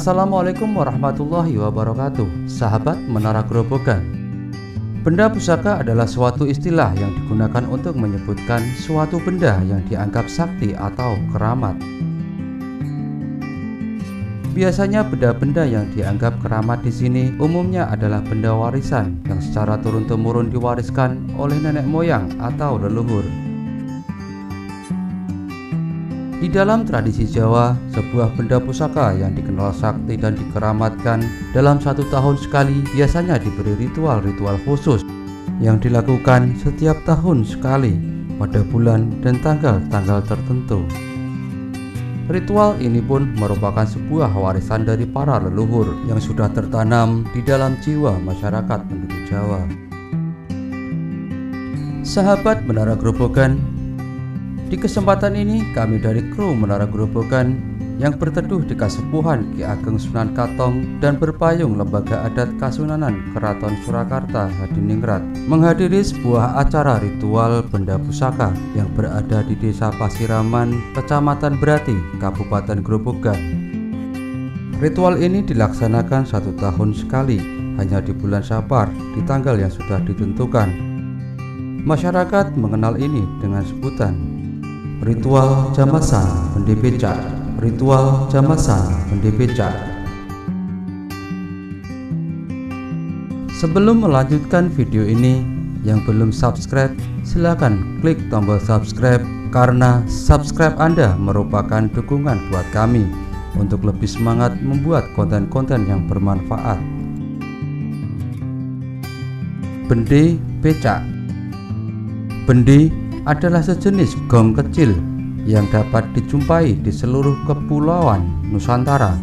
Assalamualaikum warahmatullahi wabarakatuh. Sahabat Menara Grobogan. Benda pusaka adalah suatu istilah yang digunakan untuk menyebutkan suatu benda yang dianggap sakti atau keramat. Biasanya benda-benda yang dianggap keramat di sini umumnya adalah benda warisan yang secara turun-temurun diwariskan oleh nenek moyang atau leluhur. Di dalam tradisi Jawa, sebuah benda pusaka yang dikenal sakti dan dikeramatkan dalam 1 tahun sekali biasanya diberi ritual-ritual khusus yang dilakukan setiap tahun sekali pada bulan dan tanggal-tanggal tertentu. Ritual ini pun merupakan sebuah warisan dari para leluhur yang sudah tertanam di dalam jiwa masyarakat penduduk Jawa. Sahabat Menara Grobogan, di kesempatan ini kami dari kru Menara Grobogan yang berteduh di Kasepuhan Ki Ageng Sunan Katong dan berpayung Lembaga Adat Kasunanan Keraton Surakarta Hadiningrat menghadiri sebuah acara ritual benda pusaka yang berada di Desa Pasiraman, Kecamatan Berati, Kabupaten Grobogan. Ritual ini dilaksanakan 1 tahun sekali, hanya di bulan Sapar di tanggal yang sudah ditentukan. Masyarakat mengenal ini dengan sebutan Ritual Jamasan Bende Becak. Ritual Jamasan Bende Becak. Sebelum melanjutkan video ini, yang belum subscribe silahkan klik tombol subscribe, karena subscribe Anda merupakan dukungan buat kami untuk lebih semangat membuat konten-konten yang bermanfaat. Bende Becak. Bende adalah sejenis gong kecil yang dapat dijumpai di seluruh kepulauan Nusantara.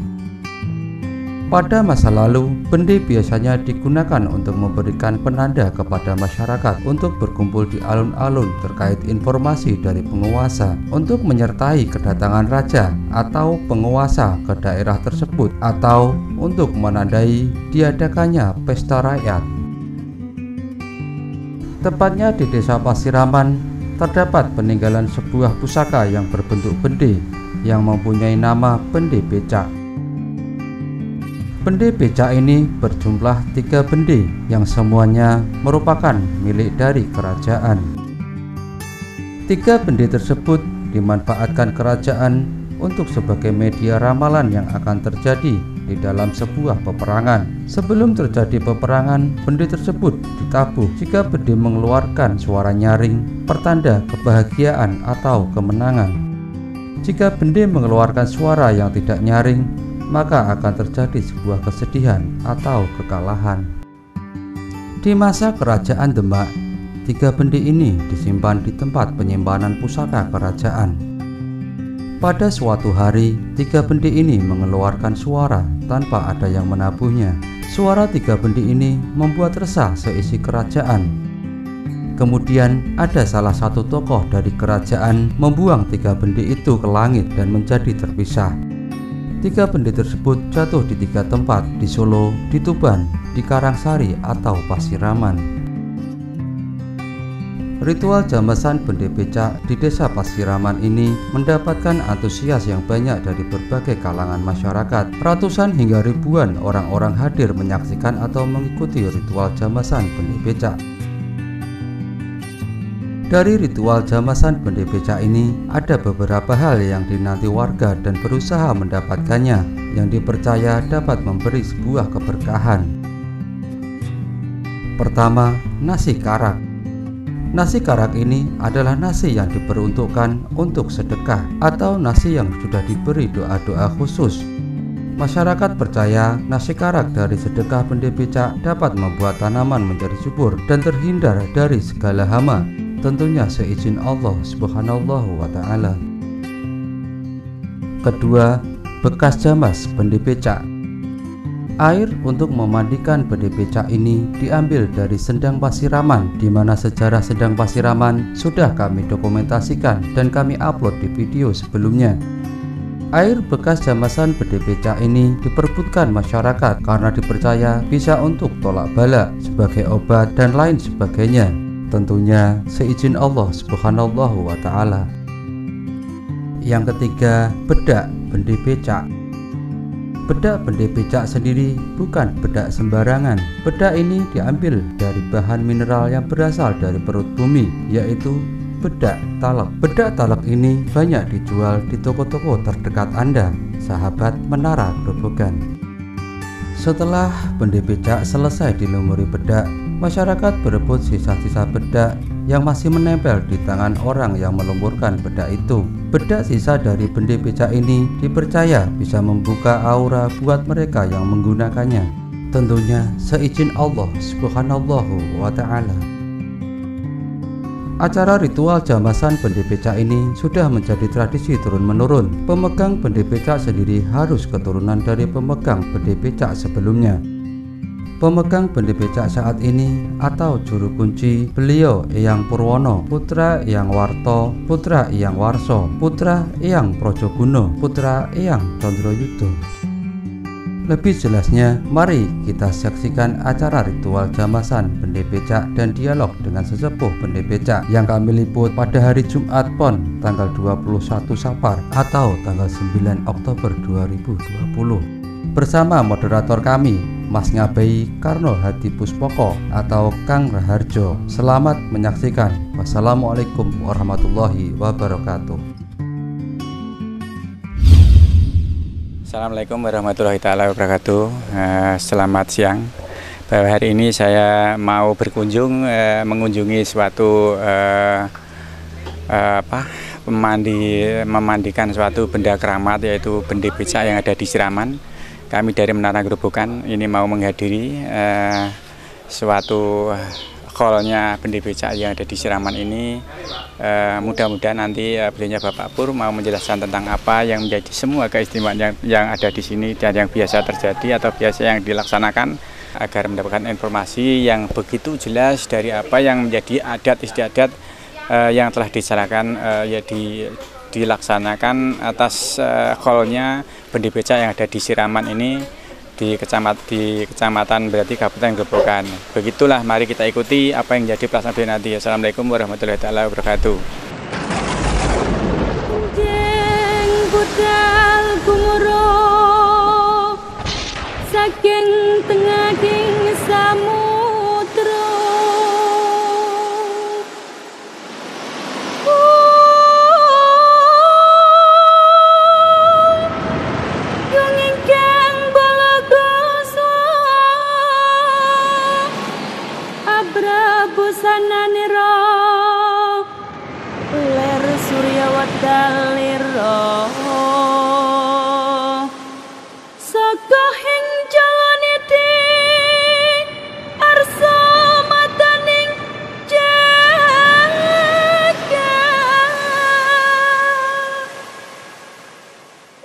Pada masa lalu, bende biasanya digunakan untuk memberikan penanda kepada masyarakat untuk berkumpul di alun-alun terkait informasi dari penguasa untuk menyertai kedatangan raja atau penguasa ke daerah tersebut, atau untuk menandai diadakannya pesta rakyat. Tepatnya di Desa Pasiraman terdapat peninggalan sebuah pusaka yang berbentuk bende yang mempunyai nama Bende Becak. Bende Becak ini berjumlah 3 bende yang semuanya merupakan milik dari kerajaan. 3 bende tersebut dimanfaatkan kerajaan untuk sebagai media ramalan yang akan terjadi di dalam sebuah peperangan. Sebelum terjadi peperangan, bende tersebut ditabuh. Jika bende mengeluarkan suara nyaring, pertanda kebahagiaan atau kemenangan. Jika bende mengeluarkan suara yang tidak nyaring, maka akan terjadi sebuah kesedihan atau kekalahan. Di masa kerajaan Demak, 3 bende ini disimpan di tempat penyimpanan pusaka kerajaan. Pada suatu hari, 3 bende ini mengeluarkan suara tanpa ada yang menabuhnya. Suara 3 bende ini membuat resah seisi kerajaan. Kemudian ada salah satu tokoh dari kerajaan membuang 3 bende itu ke langit dan menjadi terpisah. 3 bende tersebut jatuh di 3 tempat, di Solo, di Tuban, di Karangsari atau Pasiraman. Ritual Jamasan Bende Becak di Desa Pasiraman ini mendapatkan antusias yang banyak dari berbagai kalangan masyarakat. Ratusan hingga ribuan orang-orang hadir menyaksikan atau mengikuti ritual Jamasan Bende Becak. Dari ritual Jamasan Bende Becak ini ada beberapa hal yang dinanti warga dan berusaha mendapatkannya, yang dipercaya dapat memberi sebuah keberkahan. Pertama, nasi karak. Nasi karak ini adalah nasi yang diperuntukkan untuk sedekah atau nasi yang sudah diberi doa-doa khusus. Masyarakat percaya nasi karak dari sedekah Bende Becak dapat membuat tanaman menjadi subur dan terhindar dari segala hama, tentunya seizin Allah Subhanahu wa Ta'ala. Kedua, bekas jamas Bende Becak. Air untuk memandikan Bende Becak ini diambil dari Sendang Pasiraman, di mana sejarah Sendang Pasiraman sudah kami dokumentasikan dan kami upload di video sebelumnya. Air bekas jamasan Bende Becak ini diperebutkan masyarakat karena dipercaya bisa untuk tolak bala, sebagai obat dan lain sebagainya, tentunya seizin Allah Subhanahu wa Ta'ala. Yang ketiga, bedak Bende Becak. Bedak bende becak sendiri bukan bedak sembarangan. Bedak ini diambil dari bahan mineral yang berasal dari perut bumi, yaitu bedak talak. Bedak talak ini banyak dijual di toko-toko terdekat Anda, sahabat Menara Grobogan. Setelah bende becak selesai dilumuri bedak, masyarakat berebut sisa-sisa bedak yang masih menempel di tangan orang yang melumurkan bedak itu. Bedak sisa dari bende becak ini dipercaya bisa membuka aura buat mereka yang menggunakannya. Tentunya seizin Allah Subhanahu wa ta'ala. Acara ritual jamasan bende becak ini sudah menjadi tradisi turun-menurun. Pemegang bende becak sendiri harus keturunan dari pemegang bende becak sebelumnya. Pemegang bende becak saat ini atau juru kunci, beliau Eyang Purwono, putra Eyang Warto, putra Eyang Warso, putra Eyang Projoguno, putra Eyang Condroyudo. Lebih jelasnya, mari kita saksikan acara ritual jamasan bende becak dan dialog dengan sesepuh bende becak yang kami liput pada hari Jumat Pon tanggal 21 Safar atau tanggal 9 Oktober 2020 bersama moderator kami Mas Ngabai Karno Hadi Puspoko atau Kang Raharjo. Selamat menyaksikan. Wassalamualaikum warahmatullahi wabarakatuh. Assalamualaikum warahmatullahi wabarakatuh. Selamat siang. Bahwa hari ini saya mau berkunjung mengunjungi suatu memandikan suatu benda keramat, yaitu bende becak yang ada di Siraman. Kami dari Menara Grobogan ini mau menghadiri suatu call-nya bende becak yang ada di Siraman ini. Mudah-mudahan nanti beliaunya Bapak Pur mau menjelaskan tentang apa yang menjadi semua keistimewaan yang ada di sini dan yang biasa terjadi atau biasa yang dilaksanakan, agar mendapatkan informasi yang begitu jelas dari apa yang menjadi adat istiadat yang telah dilaksanakan atas call-nya bende becak yang ada di Siraman ini di kecamatan berarti Kabupaten Grobogan. Begitulah, mari kita ikuti apa yang jadi pelaksanaan nanti. Assalamualaikum warahmatullahi wabarakatuh. Budal gumuruh saking tengahing samudra, busananira ler surya wadalira saka hing jalaniti arsa mataning jagat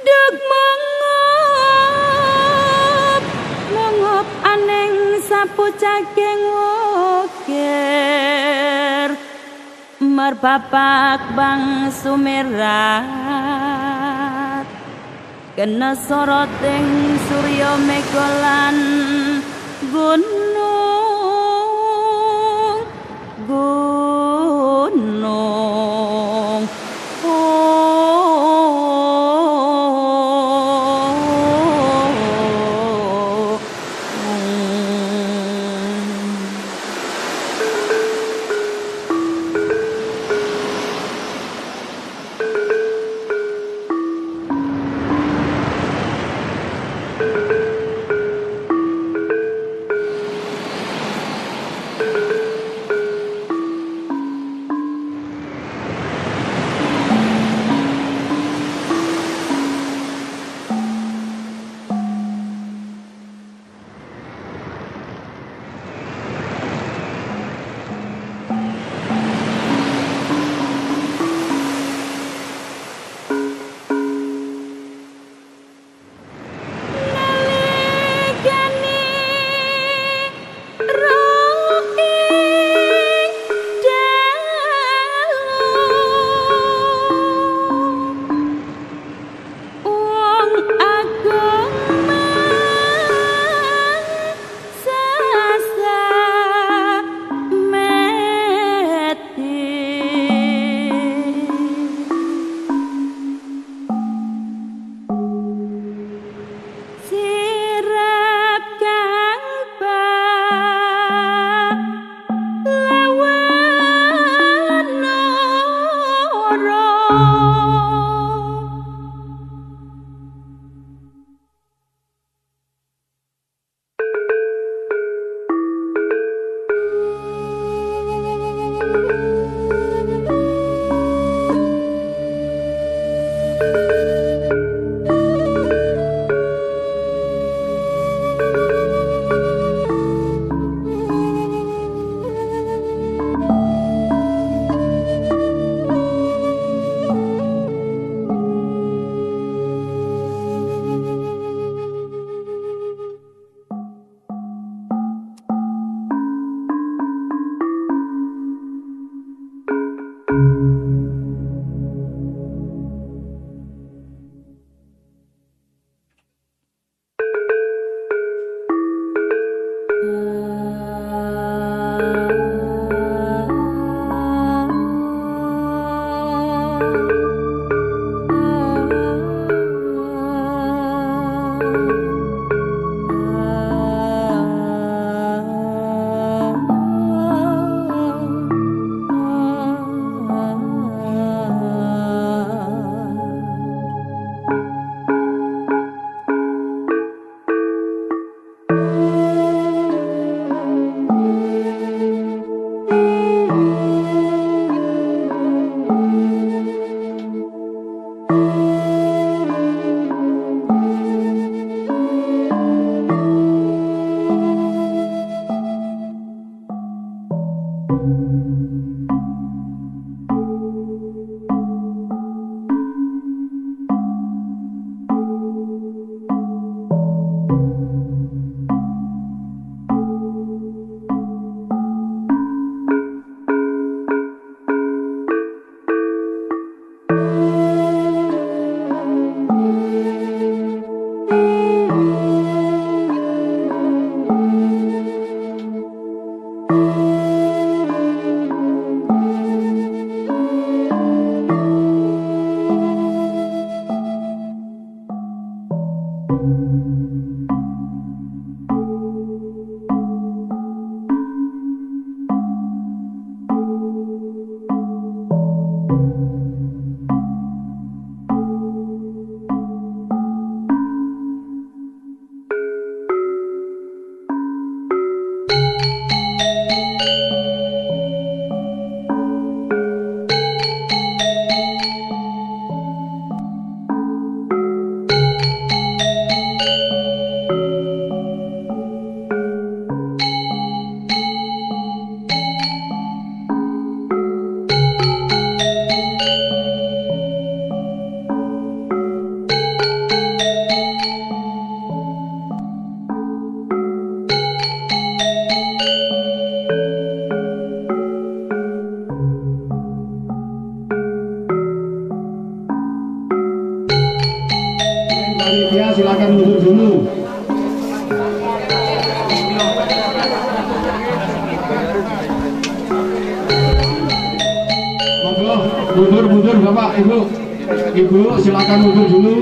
deg mangop aneng sapu cageng marbapak bang sumerat kena soroteng surya megolan gunung silakan mundur dulu. Monggo mundur Bapak Ibu. Ibu silakan mundur dulu.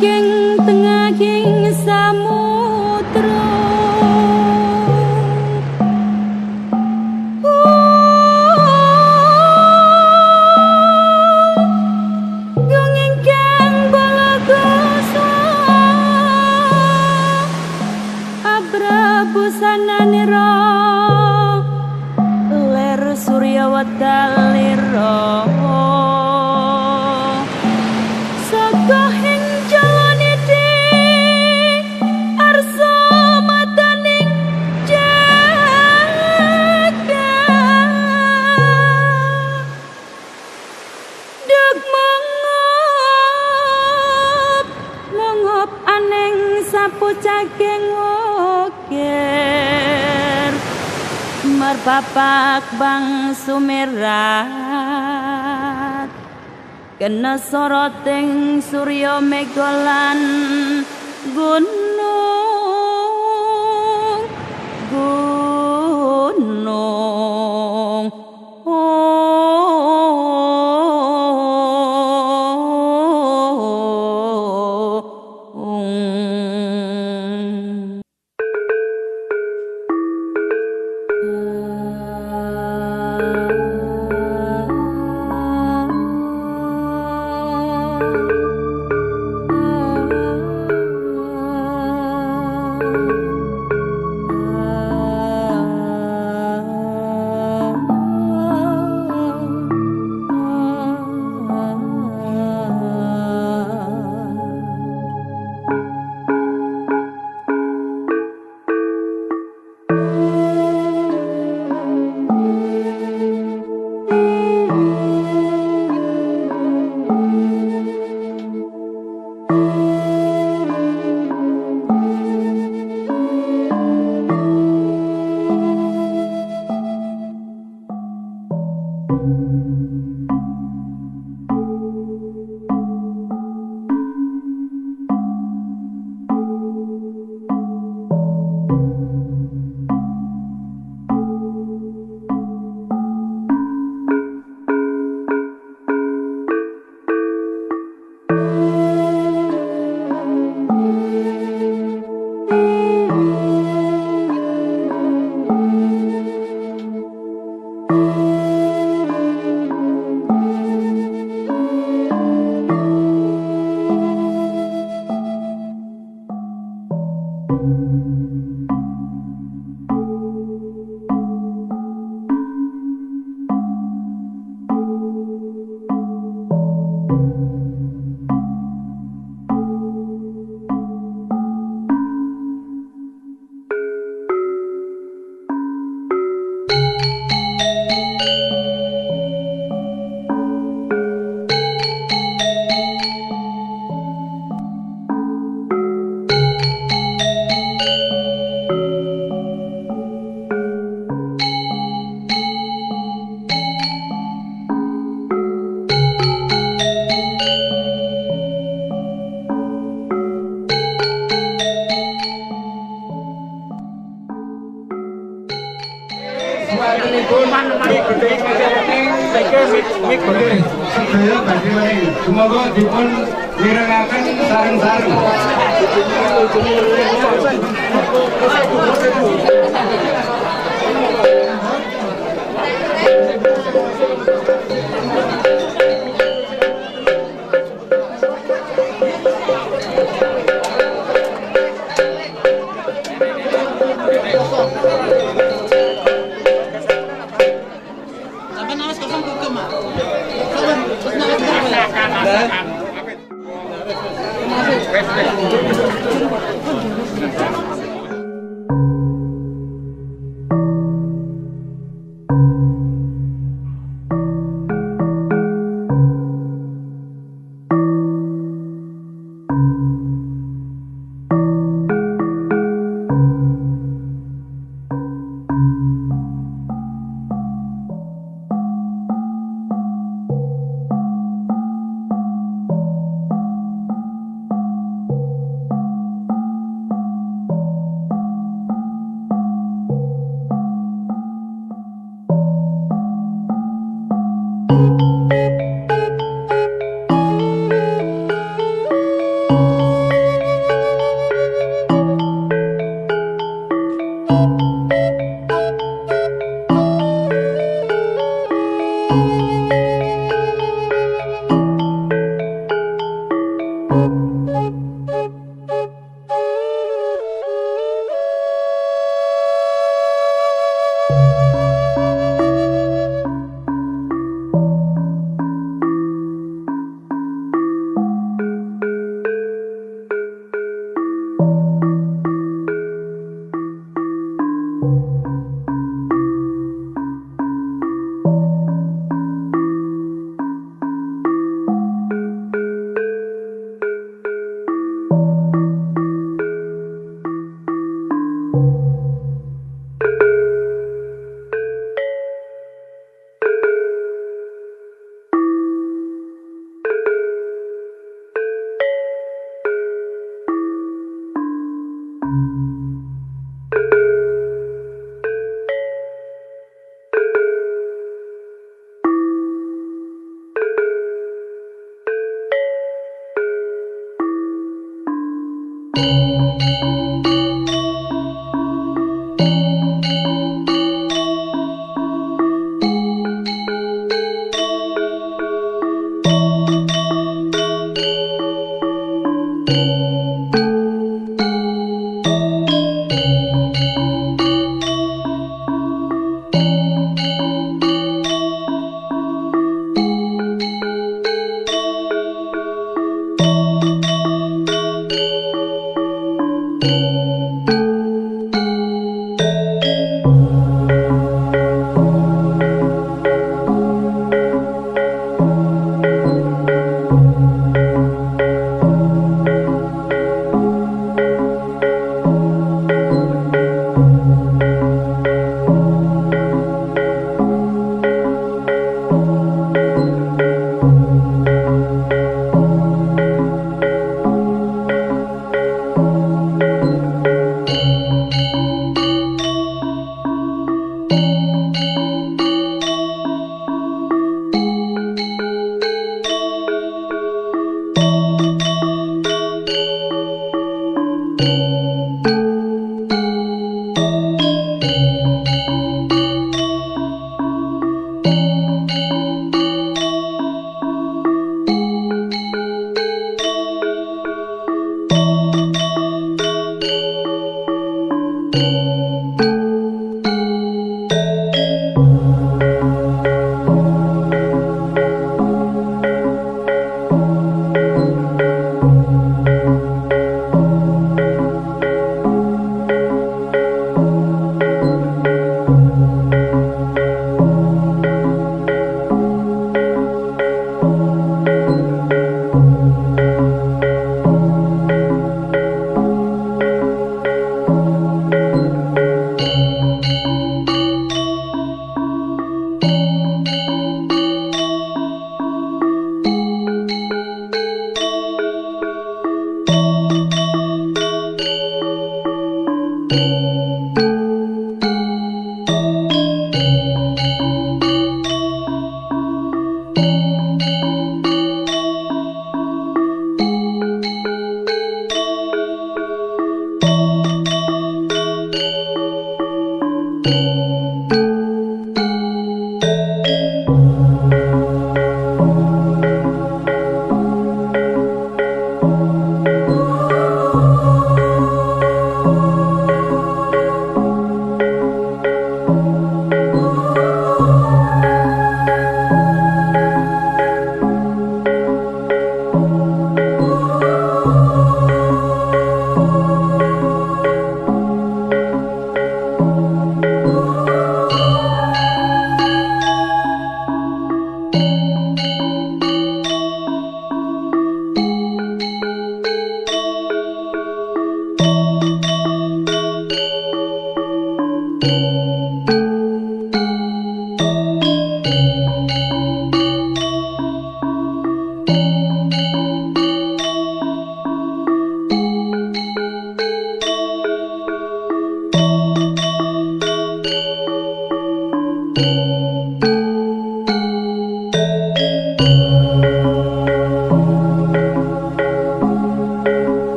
saking tengahing samudra Busananira ler surya wadalira saka ing jalaniti arsa mataning jagat deg mangop aneng sapu cageng marpapak bang sumerat kena soroting surya megolan gunung Semoga dipun mirengaken sareng-sareng.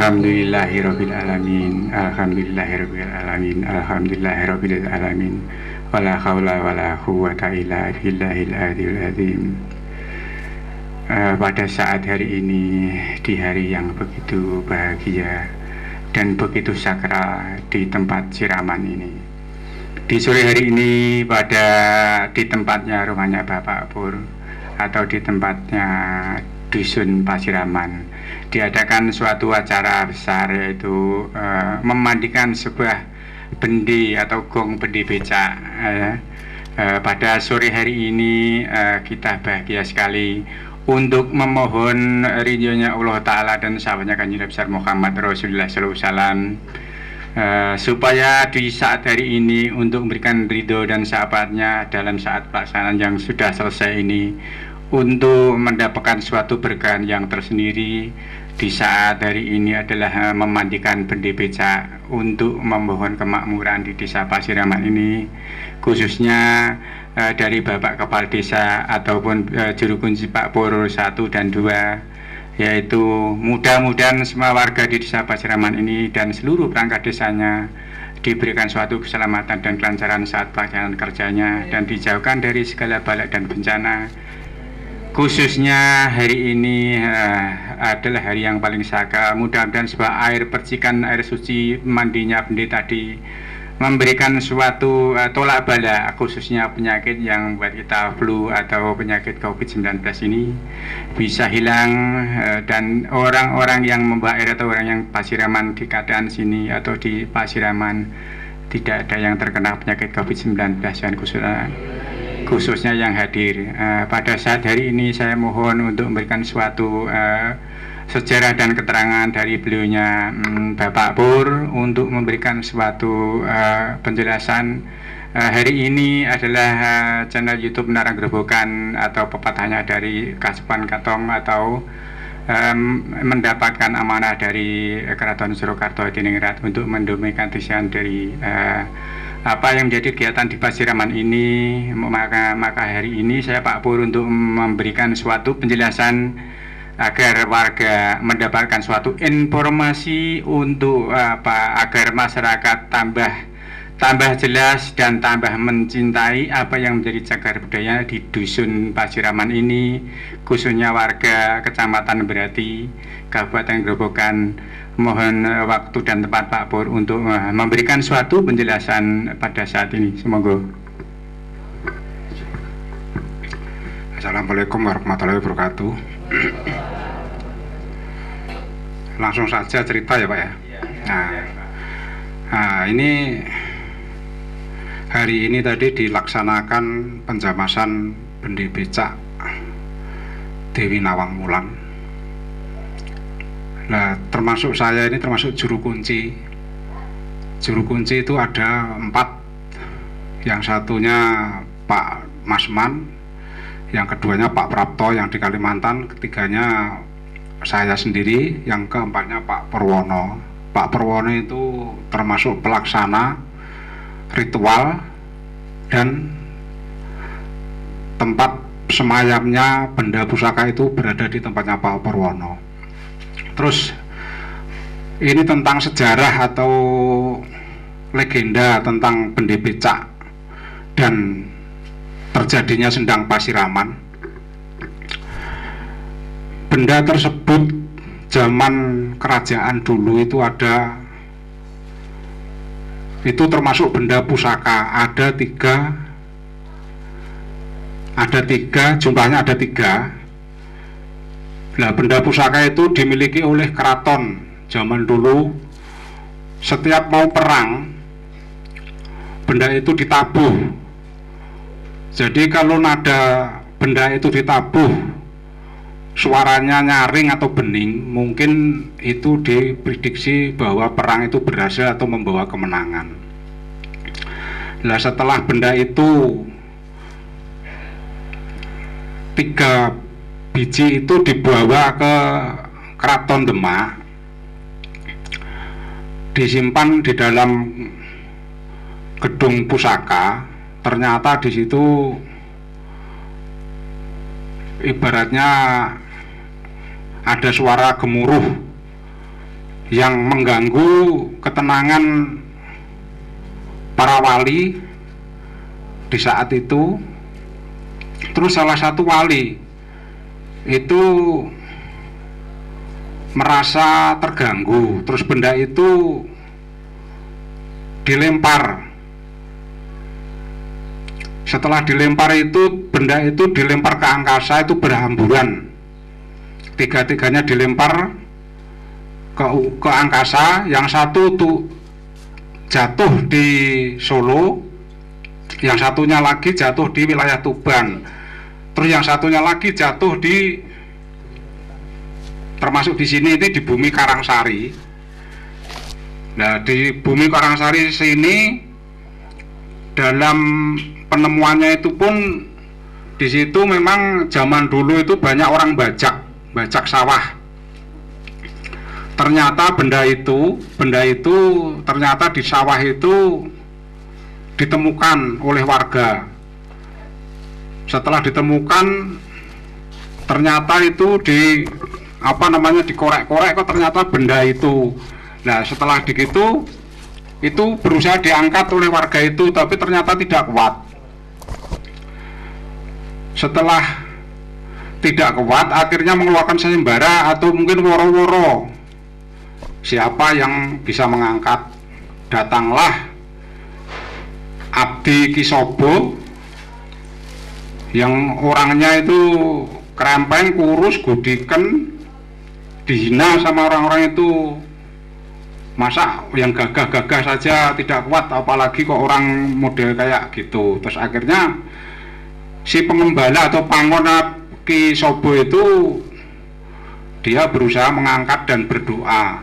Alhamdulillahirabbil alamin. Alhamdulillahirabbil alamin. Alhamdulillahirabbil alamin. Wala haula wala quwwata illa billahil aliyil azim. Pada saat hari ini, di hari yang begitu bahagia dan begitu sakral di tempat siraman ini, di sore hari ini di tempatnya rumahnya Bapak Pur atau di tempatnya Dusun Pasiraman, diadakan suatu acara besar, yaitu memandikan sebuah bendi atau gong bendi becak. Pada sore hari ini kita bahagia sekali untuk memohon ridhonya Allah Ta'ala dan sahabatnya Kanjeng besar Muhammad Rasulullah SAW, supaya di saat hari ini untuk memberikan ridho dan sahabatnya dalam saat pelaksanaan yang sudah selesai ini, untuk mendapatkan suatu berkah yang tersendiri di saat hari ini adalah memandikan bendi becak untuk memohon kemakmuran di desa Pasiraman ini, khususnya dari Bapak Kepala Desa ataupun juru kunci Pak Pur 1 dan 2, yaitu mudah-mudahan semua warga di desa Pasiraman ini dan seluruh perangkat desanya diberikan suatu keselamatan dan kelancaran saat pelaksanaan kerjanya dan dijauhkan dari segala bala dan bencana. Khususnya hari ini adalah hari yang paling sakral. Mudah-mudahan sebuah air percikan air suci mandinya bendi tadi memberikan suatu tolak bala, khususnya penyakit yang buat kita flu atau penyakit COVID-19 ini bisa hilang, dan orang-orang yang membawa air atau orang yang Pasiraman di keadaan sini atau di Pasiraman tidak ada yang terkena penyakit COVID-19 dan khususnya yang hadir. Pada saat hari ini saya mohon untuk memberikan suatu sejarah dan keterangan dari beliaunya Bapak Pur untuk memberikan suatu penjelasan. Hari ini adalah channel YouTube Menara Gerobokan atau pepatahnya dari Kasupan Katong atau mendapatkan amanah dari Keraton Surakarta Hadiningrat untuk mendomikan desain dari apa yang menjadi kegiatan di Pasiraman ini. Maka hari ini saya Pak Pur untuk memberikan suatu penjelasan agar warga mendapatkan suatu informasi untuk agar masyarakat tambah jelas dan tambah mencintai apa yang menjadi cagar budaya di Dusun Pasiraman ini, khususnya warga Kecamatan Berati, Kabupaten Gerobokan. Mohon waktu dan tempat Pak Pur untuk memberikan suatu penjelasan pada saat ini. Semoga. Assalamualaikum warahmatullahi wabarakatuh. Langsung saja cerita ya Pak ya. Nah, ini hari ini tadi dilaksanakan penjamasan bendi becak Dewi Nawang Wulan. Nah, termasuk saya ini termasuk juru kunci. Juru kunci itu ada 4. Yang satunya Pak Masman, yang keduanya Pak Prapto yang di Kalimantan, ketiganya saya sendiri, yang keempatnya Pak Purwono. Pak Purwono itu termasuk pelaksana ritual dan tempat semayamnya benda pusaka itu berada di tempatnya Pak Purwono. Terus ini tentang sejarah atau legenda tentang bendi becak dan terjadinya sendang Pasiraman. Benda tersebut zaman kerajaan dulu itu termasuk benda pusaka, ada tiga, jumlahnya ada 3. Nah, benda pusaka itu dimiliki oleh keraton zaman dulu. Setiap mau perang, benda itu ditabuh. Jadi kalau nada benda itu ditabuh, suaranya nyaring atau bening, mungkin itu diprediksi bahwa perang itu berhasil atau membawa kemenangan. Nah, setelah benda itu 3 biji itu dibawa ke Keraton Demak, disimpan di dalam gedung pusaka. Ternyata di situ ibaratnya ada suara gemuruh yang mengganggu ketenangan para wali di saat itu. Terus salah satu wali itu merasa terganggu, terus benda itu dilempar. Setelah dilempar itu, benda itu dilempar ke angkasa, itu berhamburan. Tiga-tiganya dilempar ke angkasa. Yang satu tuh jatuh di Solo, yang satunya lagi jatuh di wilayah Tuban, terus yang satunya lagi jatuh di, termasuk di sini ini di Bumi Karangsari. Nah, di Bumi Karangsari sini dalam penemuannya itu pun di situ memang zaman dulu itu banyak orang bajak sawah. Ternyata benda itu ternyata di sawah itu ditemukan oleh warga. Setelah ditemukan, ternyata itu dikorek-korek kok ternyata benda itu. Nah, setelah begitu itu berusaha diangkat oleh warga itu, tapi ternyata tidak kuat. Setelah tidak kuat, akhirnya mengeluarkan sayembara atau mungkin woro-woro. Siapa yang bisa mengangkat? Datanglah Abdi Kisobo yang orangnya itu krempeng, kurus, gudiken, dihina sama orang-orang itu. Masa yang gagah-gagah saja tidak kuat, apalagi kok orang model kayak gitu. Terus akhirnya si pengembala atau pangona Kisobo itu dia berusaha mengangkat dan berdoa,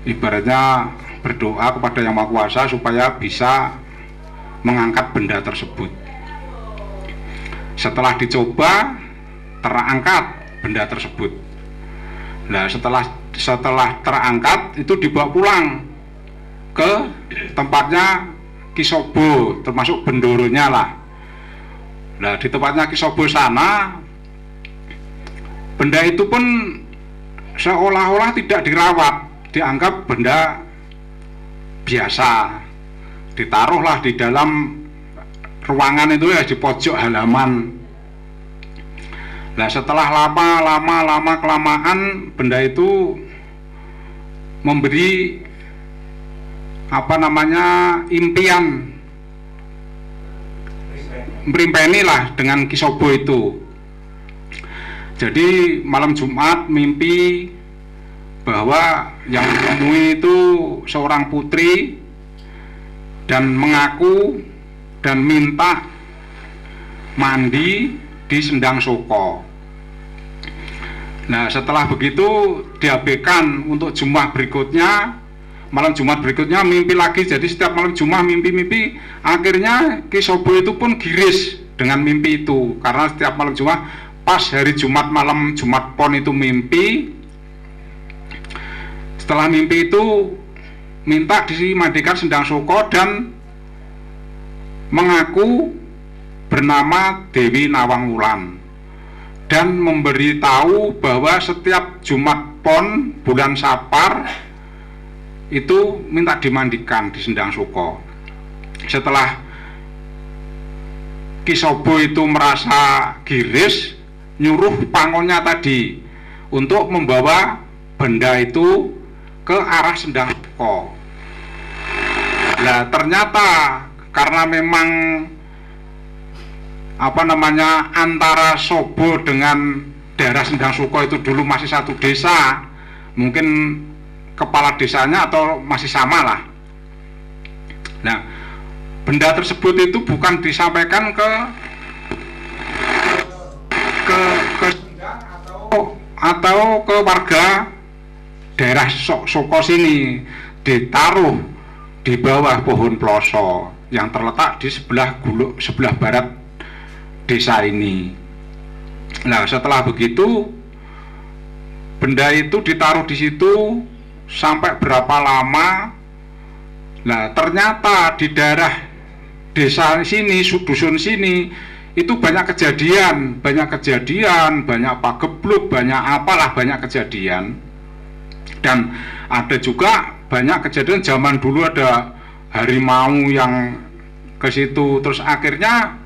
ibaratnya berdoa kepada Yang Maha Kuasa supaya bisa mengangkat benda tersebut. Setelah dicoba, terangkat benda tersebut. Nah, setelah terangkat itu dibawa pulang ke tempatnya Kisobo, termasuk bendoronya lah. Nah, di tempatnya Kisobo sana, benda itu pun seolah-olah tidak dirawat, dianggap benda biasa. Ditaruhlah di dalam ruangan itu ya, di pojok halaman. Nah, setelah lama kelamaan benda itu memberi impian, merimpeni lah dengan Kisobo itu. Jadi malam Jumat mimpi bahwa yang ditemui itu seorang putri dan mengaku dan minta mandi di Sendang Soko. Nah, setelah begitu diabaikan untuk Jumat berikutnya. Malam Jumat berikutnya mimpi lagi. Jadi setiap malam Jumat mimpi-mimpi. Akhirnya Kisobo itu pun giris dengan mimpi itu, karena setiap malam Jumat, pas hari Jumat malam Jumat Pon itu mimpi. Setelah mimpi itu minta dimandikan Sendang Soko dan mengaku bernama Dewi Nawang Wulan, dan memberitahu bahwa setiap Jumat Pon bulan Sapar itu minta dimandikan di Sendang Soko. Setelah Kisobo itu merasa giris, nyuruh pangonnya tadi untuk membawa benda itu ke arah Sendang Soko. Nah, ternyata karena memang antara Sobo dengan daerah Sendang Soko itu dulu masih satu desa, mungkin kepala desanya atau masih sama lah. Nah, benda tersebut itu bukan disampaikan ke atau ke warga daerah Soko sini, ditaruh di bawah pohon ploso yang terletak di sebelah barat desa ini. Nah, setelah begitu benda itu ditaruh di situ sampai berapa lama. Nah, ternyata di daerah desa sini, dusun sini itu banyak kejadian, banyak pagebluk, banyak apalah, banyak kejadian. Dan ada juga banyak kejadian zaman dulu ada harimau yang ke situ, terus akhirnya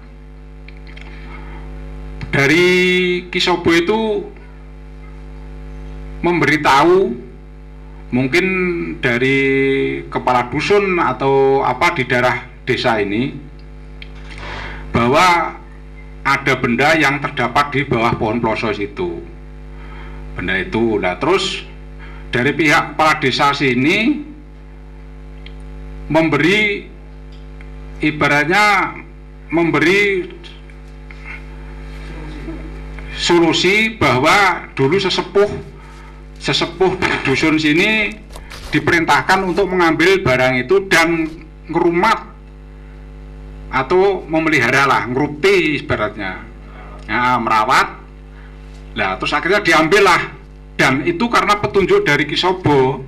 dari Ki Sobo itu memberitahu mungkin dari kepala dusun atau apa di daerah desa ini bahwa ada benda yang terdapat di bawah pohon plosos itu. Benda itu, nah terus dari pihak kepala desa sini memberi, ibaratnya memberi solusi bahwa dulu sesepuh di dusun sini diperintahkan untuk mengambil barang itu dan ngerumat atau memelihara lah, ngeruti ibaratnya, ya, merawat. Nah terus akhirnya diambil lah, dan itu karena petunjuk dari Ki Sobo.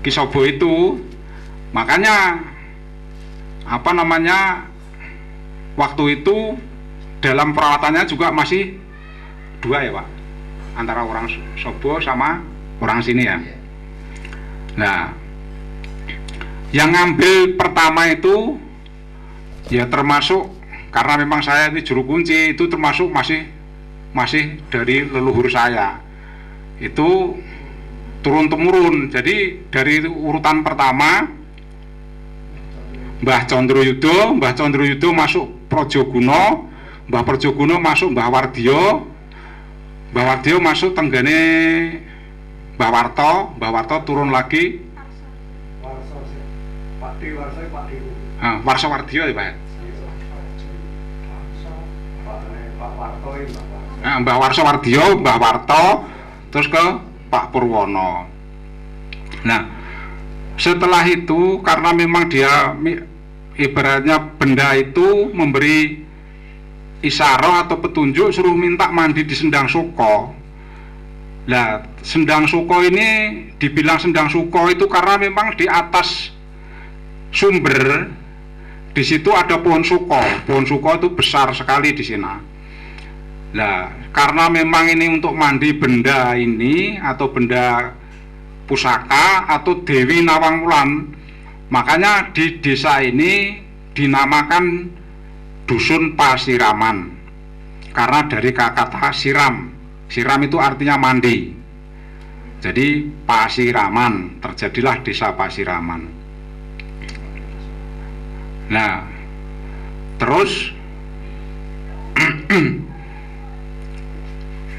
Ki Sobo itu makanya apa namanya, waktu itu dalam perawatannya juga masih dua ya Pak, antara orang Sobo sama orang sini ya. Nah yang ngambil pertama itu ya termasuk, karena memang saya ini juru kunci, itu termasuk masih dari leluhur saya, itu turun temurun. Jadi dari urutan pertama Mbah Condroyudo masuk Projoguno, Mbah Projoguno masuk Mbah Wardio masuk tenggane Mbah Warto turun lagi Warso Wardio ya Pak. Mbah Warso Wardio, Mbah Warto, terus ke Pak Purwono. Nah setelah itu karena memang dia ibaratnya benda itu memberi isyarah atau petunjuk suruh minta mandi di Sendang Suko. Nah Sendang Suko ini dibilang Sendang Suko itu karena memang di atas sumber di situ ada pohon suko. Pohon suko itu besar sekali di sini. Nah karena memang ini untuk mandi benda ini atau benda pusaka atau Dewi Nawang Wulan, makanya di desa ini dinamakan Dusun Pasiraman karena dari kata siram. Siram itu artinya mandi, jadi Pasiraman, terjadilah desa Pasiraman. Nah terus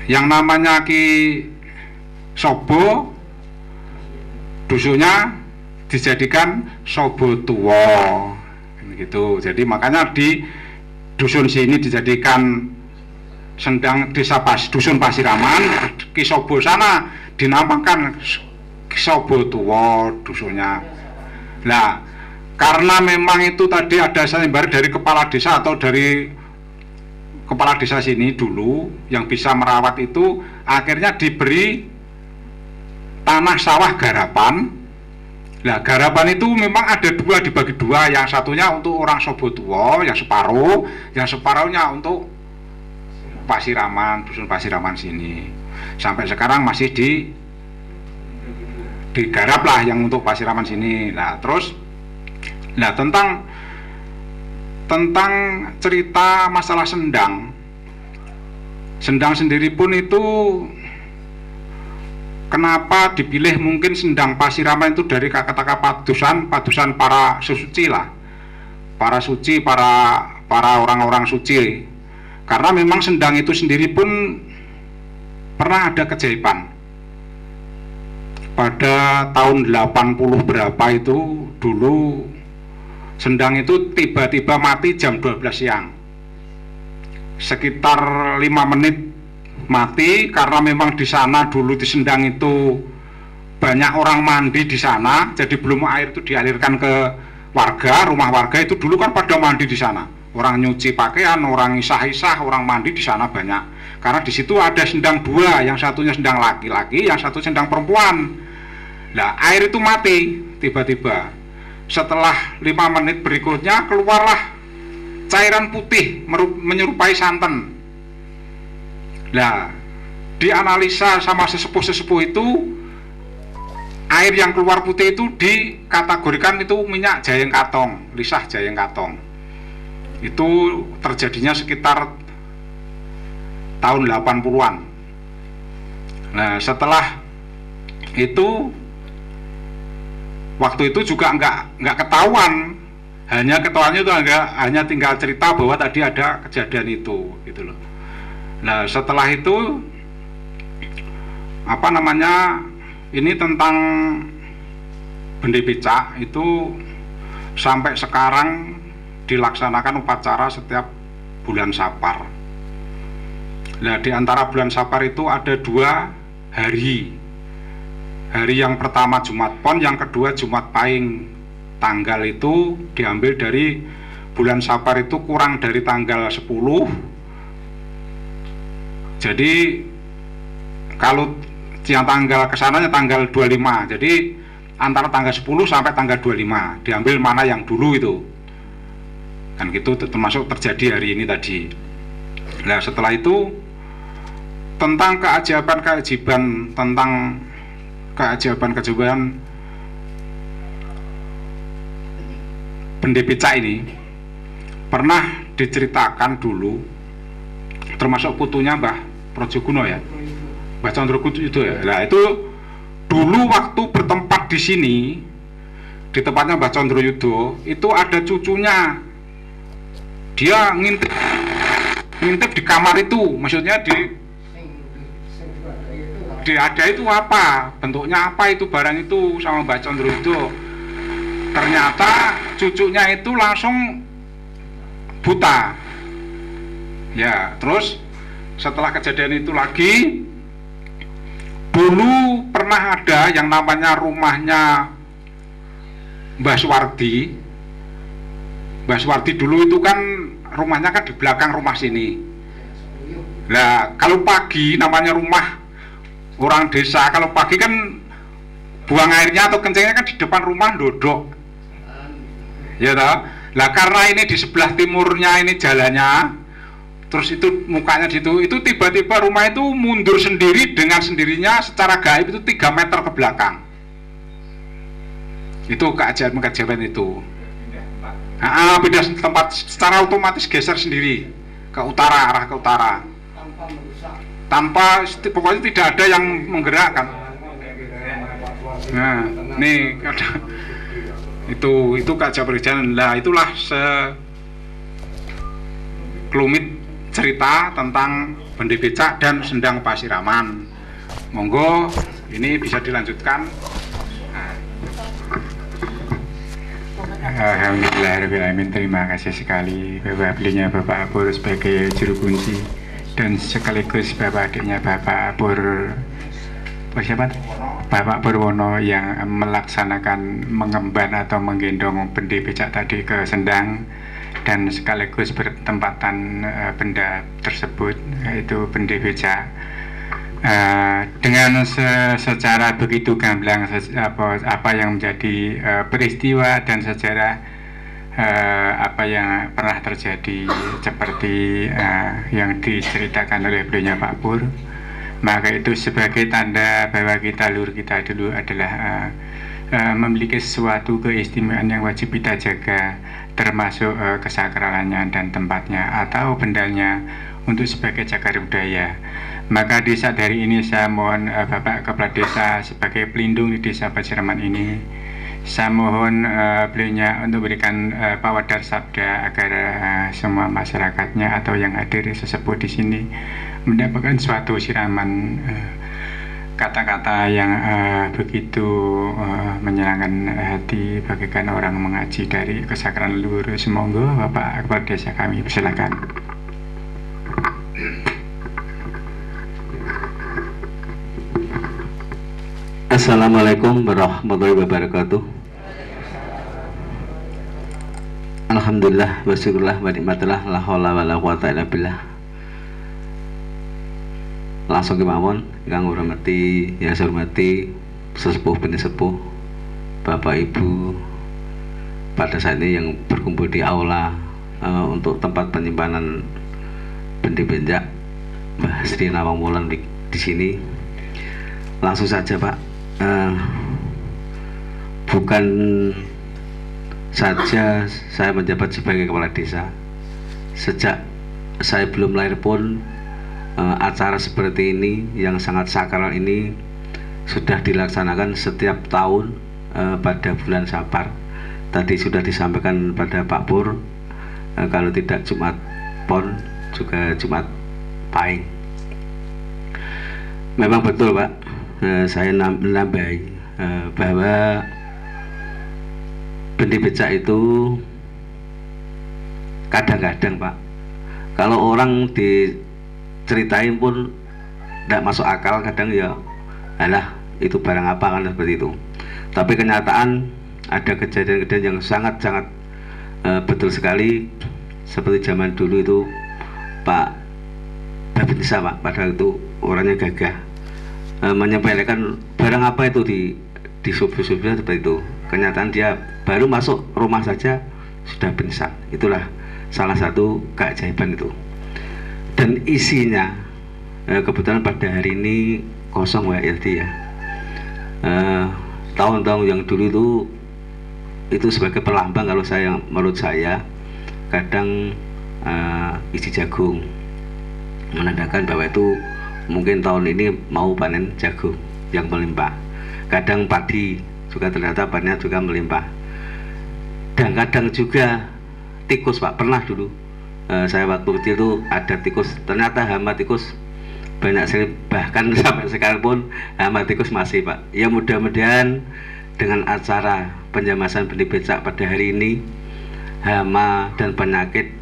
yang namanya Ki Sobo dusunnya dijadikan Sobo Tuwo gitu. Jadi makanya di dusun sini dijadikan Dusun Pasiraman, Ki Sobo sana dinamakan Ki Sobo Tuwo dusunnya. Nah karena memang itu tadi ada sayembara dari kepala desa atau dari kepala desa sini dulu yang bisa merawat itu, akhirnya diberi tanah sawah garapan. Nah garapan itu memang ada dua, dibagi dua, yang satunya untuk orang Sobo Tuwo yang separuh, yang separuhnya untuk Pasiraman, Dusun Pasiraman sini. Sampai sekarang masih digarap lah yang untuk Pasiraman sini. Nah terus tentang cerita masalah Sendang sendiri pun itu kenapa dipilih mungkin Sendang Pasiraman itu dari kata-kata padusan para suci lah, para suci, para orang-orang suci, karena memang Sendang itu sendiri pun pernah ada keajaiban pada tahun 80 berapa itu dulu. Sendang itu tiba-tiba mati jam 12 siang, sekitar 5 menit mati, karena memang di sana dulu di Sendang itu banyak orang mandi di sana, jadi belum air itu dialirkan ke warga, rumah warga itu dulu kan pada mandi di sana, orang nyuci pakaian, orang isah-isah, orang mandi di sana banyak, karena di situ ada Sendang dua, yang satunya Sendang laki-laki, yang satu Sendang perempuan. Nah air itu mati tiba-tiba. Setelah 5 menit berikutnya keluarlah cairan putih menyerupai santan. Nah dianalisa sama sesepuh-sesepuh itu, air yang keluar putih itu dikategorikan itu minyak Jayeng Katong, lisah Jayeng Katong. Itu terjadinya sekitar tahun 80-an. Nah, setelah itu waktu itu juga nggak ketahuan, hanya ketahuannya itu hanya tinggal cerita bahwa tadi ada kejadian itu, gitu loh. Nah, setelah itu apa namanya, ini tentang Bende Becak itu sampai sekarang dilaksanakan upacara setiap bulan Sapar. Nah, di antara bulan Sapar itu ada 2 hari. Hari yang pertama Jumat Pon, yang kedua Jumat Pahing. Tanggal itu diambil dari bulan Sapar itu kurang dari tanggal 10. Jadi kalau yang tanggal kesananya tanggal 25. Jadi antara tanggal 10 sampai tanggal 25 diambil mana yang dulu itu. Kan gitu, termasuk terjadi hari ini tadi. Nah, setelah itu tentang keajaiban Bende Becak ini pernah diceritakan dulu, termasuk putunya Mbah Projoguno ya, Mbah Condrokuto itu ya. Nah, itu dulu waktu bertempat di sini, di tempatnya Mbah Condroyudo, itu ada cucunya, dia ngintip di kamar itu, maksudnya ada itu apa, bentuknya apa itu barang itu sama Mbah Condroyudo. Ternyata cucunya itu langsung buta. Ya, terus setelah kejadian itu lagi, dulu pernah ada yang namanya rumahnya Mbah Suwardi. Mbah Suwardi dulu itu kan rumahnya kan di belakang rumah sini. Nah, kalau pagi namanya rumah orang desa, kalau pagi kan buang airnya atau kencingnya kan di depan rumah dodok. Ya toh? Lah karena ini di sebelah timurnya ini jalannya, terus itu mukanya situ, itu tiba-tiba rumah itu mundur sendiri dengan sendirinya secara gaib itu 3 meter ke belakang. Itu keajaiban itu. Pindah tempat secara otomatis, geser sendiri ke utara, arah ke utara. Tanpa pokoknya tidak ada yang menggerakkan. Nah, nih ada itu keajaiban. Lah itulah sekelumit cerita tentang Bende Becak dan Sendang Pasiraman. Monggo ini bisa dilanjutkan. Alhamdulillahirrahmanirrahim. Terima kasih sekali Bapak belinya Bapak Apur sebagai juru kunci, dan sekaligus Bapak adiknya Bapak Apur, siapa? Bapak Purwono yang melaksanakan mengemban atau menggendong Bende Becak tadi ke Sendang, dan sekaligus bertempatan benda tersebut yaitu Bende Becak. Dengan secara begitu gamblang apa yang menjadi peristiwa dan sejarah apa yang pernah terjadi seperti yang diceritakan oleh beliaunya Pak Pur, maka itu sebagai tanda bahwa leluhur kita dulu adalah memiliki sesuatu keistimewaan yang wajib kita jaga, termasuk kesakralannya dan tempatnya atau bendanya untuk sebagai cagar budaya. Maka di saat hari ini saya mohon Bapak Kepala Desa sebagai pelindung di Desa Pasiraman ini, saya mohon beliaunya untuk berikan pawadar sabda agar semua masyarakatnya atau yang hadir sesepuh di sini mendapatkan suatu siraman kata-kata yang begitu menyenangkan hati bagaikan orang mengaji dari kesakralan leluhur. Semoga Bapak Kepala Desa kami persilakan. Assalamualaikum warahmatullahi wabarakatuh. Alhamdulillah wa syukurlah wa nikmatillah la haula wala quwata illa billah. Langsung kemawon ingkang hormati, yang saya hormati sesepuh penesepuh, Bapak Ibu pada saat ini yang berkumpul di aula untuk tempat penyimpanan Bende Becak Mbah Sri Nawang Wulan di di sini. Langsung saja Pak, bukan saja saya menjabat sebagai kepala desa, sejak saya belum lahir pun acara seperti ini yang sangat sakral ini sudah dilaksanakan setiap tahun pada bulan Safar. Tadi sudah disampaikan pada Pak Pur, kalau tidak Jumat Pon juga Jumat Pahing. Memang betul Pak, saya menambahi bahwa benih becak itu kadang-kadang Pak, kalau orang diceritain pun tidak masuk akal, kadang ya alah itu barang apa kan seperti itu. Tapi kenyataan ada kejadian-kejadian yang sangat-sangat betul sekali, seperti zaman dulu itu Pak Babinsa Pak, padahal itu orangnya gagah, menyepelekan barang apa itu di subuh-subuhnya seperti itu. Kenyataan dia baru masuk rumah saja sudah pingsan. Itulah salah satu keajaiban itu. Dan isinya kebetulan pada hari ini kosong Pak Irti ya. Tahun-tahun yang dulu itu sebagai pelambang, kalau saya, menurut saya kadang isi jagung menandakan bahwa itu mungkin tahun ini mau panen jagung yang melimpah. Kadang padi juga ternyata panennya juga melimpah. Dan kadang juga tikus Pak, pernah dulu saya waktu kecil itu ada tikus, ternyata hama tikus banyak sekali, bahkan sampai sekarang pun hama tikus masih Pak. Ya mudah-mudahan dengan acara penjamasan benih becak pada hari ini, hama dan penyakit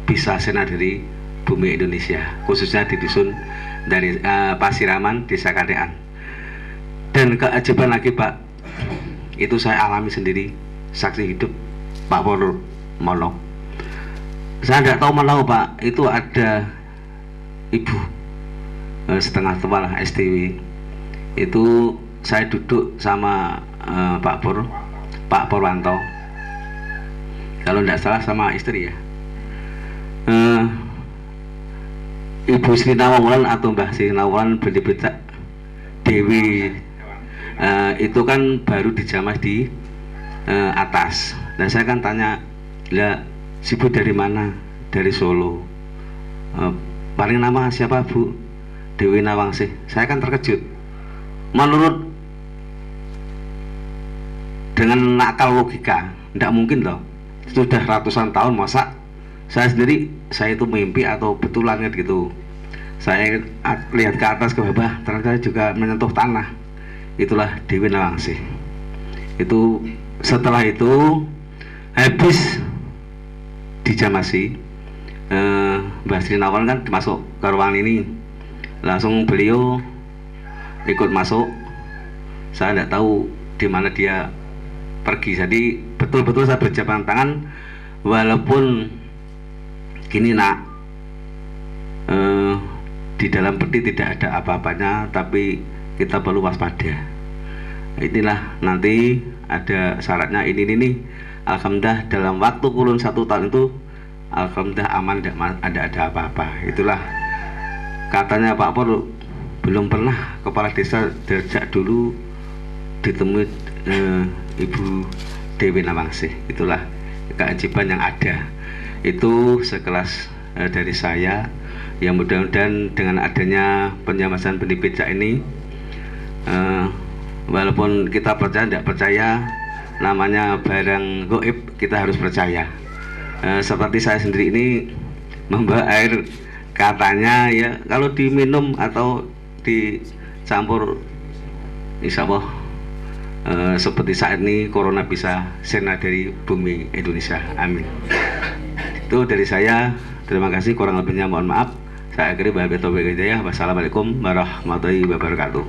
bisa sena dari bumi Indonesia, khususnya di dusun dari Pasiraman, Desa Kandean. Dan keajaiban lagi Pak, itu saya alami sendiri, saksi hidup Pak Pur Mono. Saya tidak tahu menahu Pak, itu ada ibu setengah tua lah, STW. Itu saya duduk sama Pak Purwanto, kalau tidak salah sama istri ya, Ibu Sri Nawulan atau Mbah Sri Nawulan benih becak Dewi, itu kan baru dijamah di atas. Dan saya kan tanya, lah si Bu dari mana? Dari Solo. Paling nama siapa Bu? Dewi Nawangsih. Saya kan terkejut. Menurut dengan akal logika, tidak mungkin loh. Sudah ratusan tahun, masa saya sendiri, saya itu mimpi atau betulan gitu. Saya lihat ke atas ke bawah, ternyata juga menyentuh tanah. Itulah Dewi Nawangsih. Itu setelah itu habis dijamasi, Mbah Sri Nawal kan masuk ke ruangan ini, langsung beliau ikut masuk. Saya tidak tahu di mana dia pergi, jadi betul-betul saya berjabat tangan, walaupun gini nak, di dalam peti tidak ada apa-apanya, tapi kita perlu waspada. Inilah nanti ada syaratnya ini. Alhamdulillah dalam waktu kurun 1 tahun itu alhamdulillah aman, tidak ada apa-apa. Itulah katanya Pak Pur, belum pernah kepala desa sejak dulu ditemui Ibu Dewi Nawangsih. Itulah keajaiban yang ada. Itu sekelas dari saya, yang mudah-mudahan dengan adanya penjamasan benih becak ini, walaupun kita percaya tidak percaya, namanya barang goib, kita harus percaya. Seperti saya sendiri ini membawa air, katanya ya kalau diminum atau dicampur, insya Allah seperti saat ini corona bisa sirna dari bumi Indonesia. Amin. Itu dari saya. Terima kasih, kurang lebihnya mohon maaf. Saya akhiri, wassalamualaikum warahmatullahi wabarakatuh.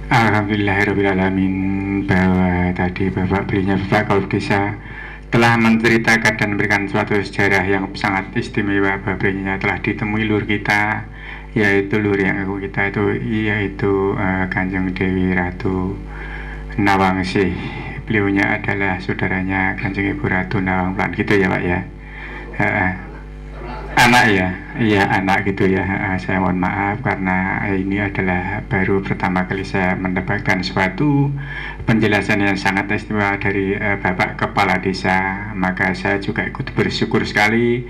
Alhamdulillahirrahmanirrahim, bahwa tadi Bapak belinya Bapak Kepala Desa telah menceritakan dan memberikan suatu sejarah yang sangat istimewa. Bapak belinya telah ditemui lur kita, yaitu lur yang aku kita itu, yaitu Kanjeng Dewi Ratu Nawangsih. Beliaunya adalah saudaranya Kanjeng Ibu Ratu Nawanglan, gitu ya Pak ya. Anak ya, iya anak gitu ya. Saya mohon maaf karena ini adalah baru pertama kali saya mendapatkan suatu penjelasan yang sangat istimewa dari Bapak Kepala Desa. Maka saya juga ikut bersyukur sekali.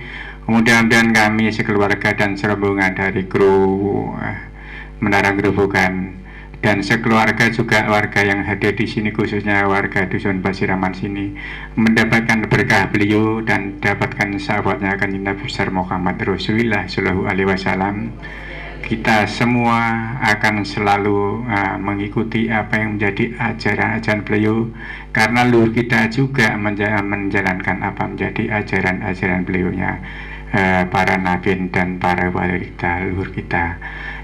Mudah-mudahan kami sekeluarga dan serombongan dari kru Menara Gerobokan dan sekeluarga juga warga yang hadir di sini, khususnya warga Dusun Pasiraman sini, mendapatkan berkah beliau dan dapatkan sahabatnya Kanjeng Nabi besar Muhammad Rasulullah Shallallahu Alaihi Wasallam. Kita semua akan selalu mengikuti apa yang menjadi ajaran-ajaran beliau, karena luhur kita juga menjalankan apa menjadi ajaran-ajaran beliaunya, para nabi dan para wali kita, luhur kita.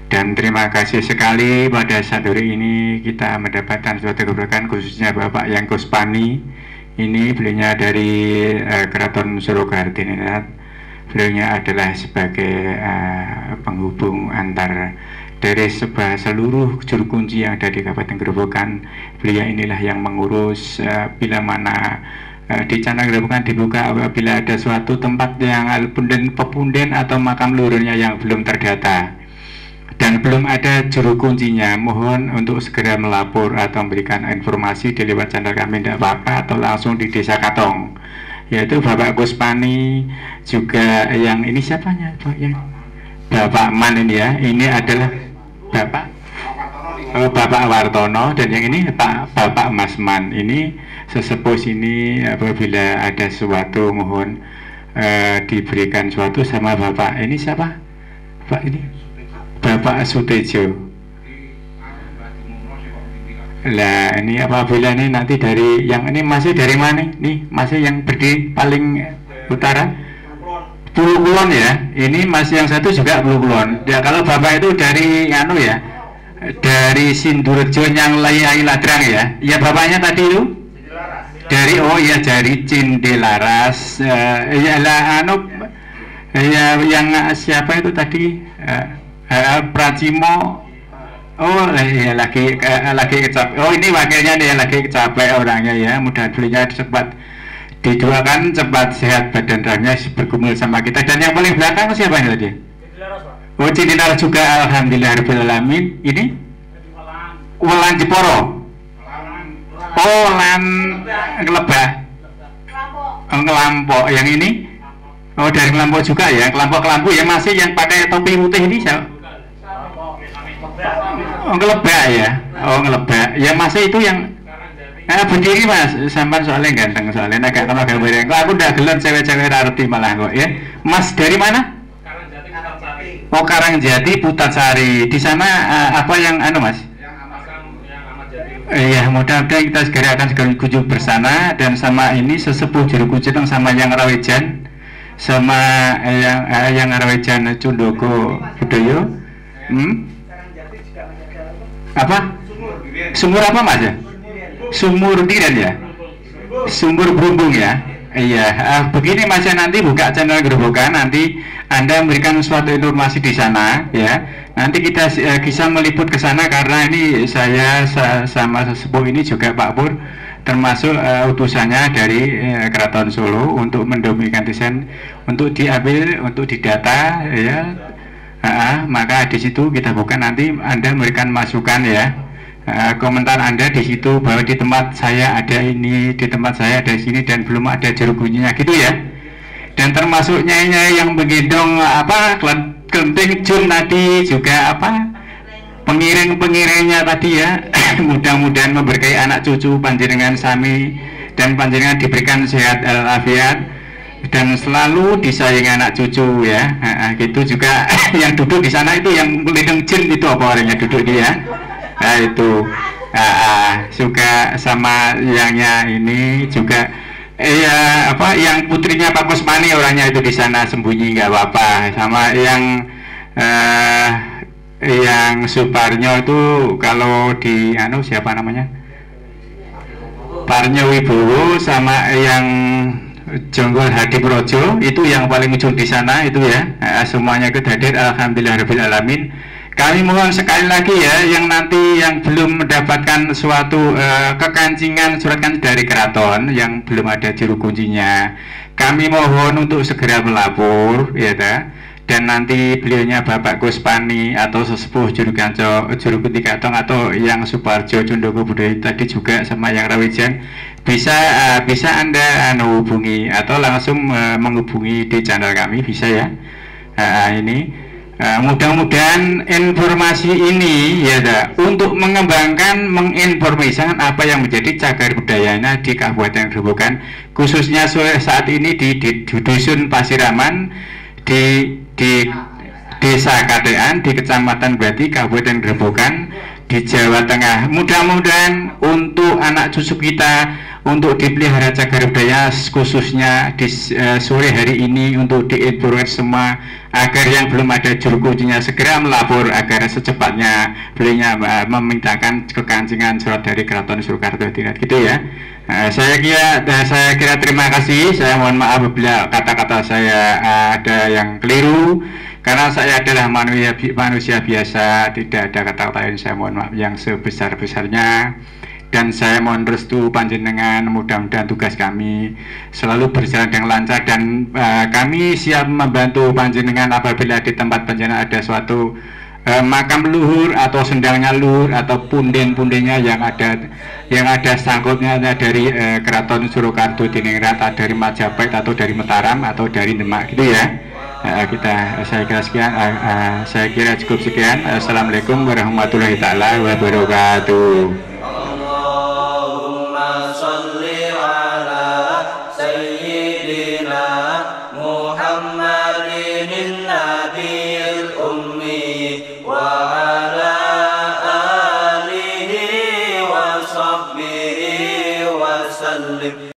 Dan terima kasih sekali pada saat hari ini kita mendapatkan suatu keberkahan, khususnya Bapak Yang Kuspani. Ini beliaunya dari Keraton Surakarta. Beliaunya adalah sebagai penghubung antar dari seluruh juru kunci yang ada di Kabupaten Gerobokan. Beliau inilah yang mengurus bila mana di Candang Gerobokan dibuka apabila ada suatu tempat yang pepunden atau makam luhurnya yang belum terdata dan belum ada juru kuncinya, mohon untuk segera melapor atau memberikan informasi di lewat channel kami, tidak apa-apa, atau langsung di Desa Katong, yaitu Bapak Kuspani. Juga yang ini siapanya Pak? Yang Bapak Man ini ya, ini adalah Bapak Wartono, dan yang ini Bapak Mas Man. Ini sesepuh sini, apabila ada sesuatu mohon diberikan suatu sama Bapak ini siapa Pak? Ini Bapak Sutejo. Lah ini apabila ini nanti dari yang ini masih dari mana nih, masih yang berdiri paling utara Pulau Kulon ya, ini masih yang satu juga Pulau Kulon ya. Kalau Bapak itu dari anu ya, dari Sindurjo yang Layai Ladrang ya, ya bapaknya tadi itu dari dari Cindelaras ya lah anu ya, yang siapa itu tadi Pracimo. Ya lagi kecapek. Ini wakilnya nih, lagi kecapek orangnya ya. Mudah belinya cepat didoakan, cepat sehat badan rahnya, bergumul sama kita. Dan yang paling belakang siapa ini tadi? Cindelaras juga, alhamdulillah alamin. Ini Welan Jeporo. Lan Ngelebah. Ngelampok. Yang ini dari Ngelampok juga ya. Kelompok ya, masih yang pakai topi putih ini siapa? Ngelebak ya, ngelebak ya, masih itu yang berdiri Mas, sampai soalnya ganteng, soalnya agak kalau gambar yang aku udah gelon cewek-cewek arti malah kok ya. Mas dari mana? Karangjati Putansari. Di sana apa yang anu Mas? Iya, mudah-mudahan kita segera akan kunjung bersana, dan sama ini sesepuh juru kunci sama yang Rawejan, sama yang Rawejan Cundoko Budoyo. Apa? Sumur apa Mas ya? Sumur Diren ya? Sumur Berumbung ya? Iya, begini Mas ya, nanti buka channel Gerobokan, nanti Anda memberikan suatu informasi di sana ya. Nanti kita bisa meliput ke sana, karena ini saya sama sesepuh ini juga Pak Pur termasuk utusannya dari Keraton Solo untuk mendomikan desain, untuk diambil, untuk didata ya. Maka di situ kita buka, nanti Anda memberikan masukan ya, komentar Anda di situ bahwa di tempat saya ada ini, di tempat saya ada sini, dan belum ada juru kuncinya gitu ya. Dan termasuk nyai yang menggendong apa kelenting jun tadi juga, apa pengiring-pengiringnya tadi ya. Mudah-mudahan memberkahi anak cucu panjenengan sami, dan panjenengan diberikan sehat walafiat dan selalu disayangi anak cucu ya. Gitu juga yang duduk di sana itu yang melindung jin itu apa orangnya duduk dia. Itu juga sama yangnya ini juga apa yang putrinya Pak Kusmani orangnya itu di sana sembunyi nggak apa-apa. Sama yang Suparnyo itu kalau di siapa namanya, Parnyo Wibowo, sama yang Jonggol Hadi Projo itu yang paling ujung di sana itu ya. Semuanya ikut hadir, alhamdulillah rabbil alamin. kami mohon sekali lagi ya, yang nanti yang belum mendapatkan suatu kekancingan surat kancing dari keraton yang belum ada juru kuncinya, kami mohon untuk segera melapor ya dan nanti beliaunya Bapak Guspani atau sesepuh juru kunci keraton atau yang Suparjo Condoko Budaya tadi juga sama yang Rawijan bisa Anda hubungi atau langsung menghubungi di channel kami bisa ya. Ini mudah-mudahan informasi ini ya untuk mengembangkan menginformasikan apa yang menjadi cagar budayanya di Kabupaten Grobogan, khususnya saat ini di Dusun Pasiraman, di Desa Katean, di Kecamatan Bati, Kabupaten Grobogan, di Jawa Tengah. Mudah-mudahan untuk anak cucu kita untuk dipelihara cagar budaya, khususnya di sore hari ini untuk diinformasikan semua agar yang belum ada juru kuncinya segera melapor agar secepatnya belinya memintakan kekancingan surat dari Keraton Surakarta gitu ya. Saya kira terima kasih. Saya mohon maaf apabila kata-kata saya ada yang keliru, karena saya adalah manusia biasa, tidak ada kata-kata yang saya mohon maaf yang sebesar-besarnya. Dan saya mohon restu panjenengan, mudah-mudahan tugas kami selalu berjalan dengan lancar dan kami siap membantu panjenengan apabila di tempat panjenengan ada suatu makam luhur atau sendangnya luhur atau punden-pundennya yang ada sangkutnya dari Keraton Surakarta Diningrat, dari Majapahit atau dari Mataram atau dari Demak gitu ya. Saya kira sekian, saya kira cukup sekian. Assalamualaikum warahmatullahi taala wabarakatuh.